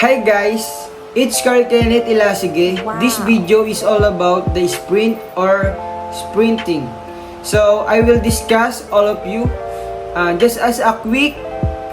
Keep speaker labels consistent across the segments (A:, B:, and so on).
A: Hi guys, it's Carl Kenneth Ilasige.
B: Wow.
A: This video is all about the sprint or sprinting. So I will discuss all of you. Just as a quick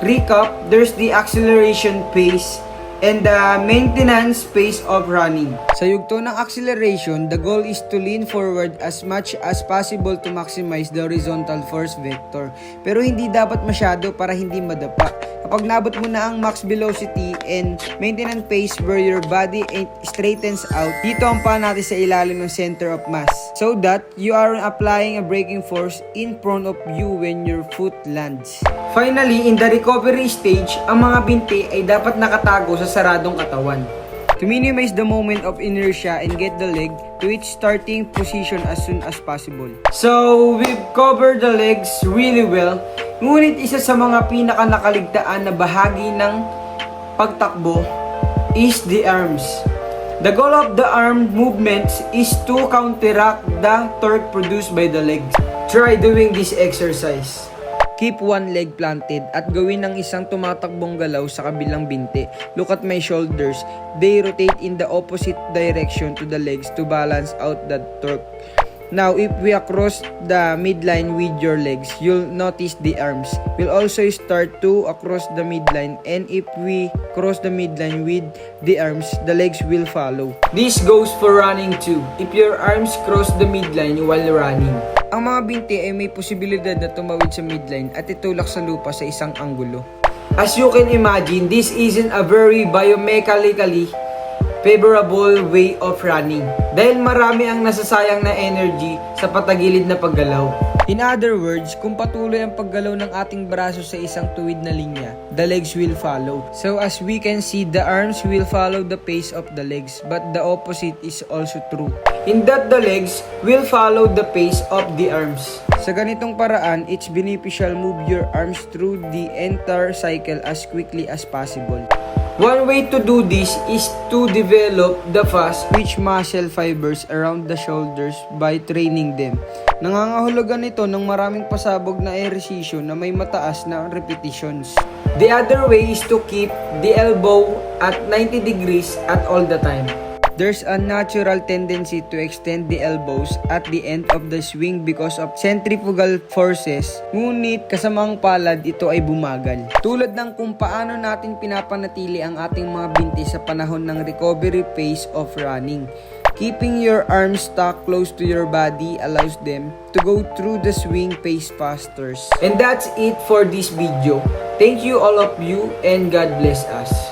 A: recap, there's the acceleration pace and the maintenance pace of running. Sa yugto ng acceleration, the goal is to lean forward as much as possible to maximize the horizontal force vector. Pero hindi dapat masyado para hindi madapa. Kapag nabot mo na ang max velocity and maintenance pace where your body straightens out, dito ang paa natin sa ilalim ng center of mass so that you are applying a braking force in front of you when your foot lands. Finally, in the recovery stage, ang mga binti ay dapat nakatago sa saradong katawan to minimize the moment of inertia and get the leg to its starting position as soon as possible. So, we've covered the legs really well. Ngunit isa sa mga pinaka-nakaligtaan na bahagi ng pagtakbo is the arms. The goal of the arm movements is to counteract the torque produced by the legs. Try doing this exercise. Keep one leg planted at gawin ng isang tumatakbong galaw sa kabilang binti. Look at my shoulders. They rotate in the opposite direction to the legs to balance out the torque. Now, if we across the midline with your legs, you'll notice the arms will also start to across the midline, and if we cross the midline with the arms, the legs will follow. This goes for running too, if your arms cross the midline while running. Ang mga binti ay may posibilidad na tumawid sa midline at itulak sa lupa sa isang anggulo. As you can imagine, this isn't a very biomechanically favorable way of running dahil marami ang nasasayang na energy sa patagilid na paggalaw. In other words, kung patuloy ang paggalaw ng ating braso sa isang tuwid na linya, the legs will follow. So as we can see, the arms will follow the pace of the legs, but the opposite is also true, in that the legs will follow the pace of the arms. Sa ganitong paraan, it's beneficial move your arms through the entire cycle as quickly as possible. One way to do this is to develop the fast twitch muscle fibers around the shoulders by training them. Nangangahulugan ito ng maraming pasabog na ehersisyo na may mataas na repetitions. The other way is to keep the elbow at 90 degrees at all the time. There's a natural tendency to extend the elbows at the end of the swing because of centrifugal forces, ngunit kasamang palad ito ay bumagal. Tulad ng kung paano natin pinapanatili ang ating mga binti sa panahon ng recovery phase of running. Keeping your arms stuck close to your body allows them to go through the swing pace faster. And that's it for this video. Thank you all of you and God bless us.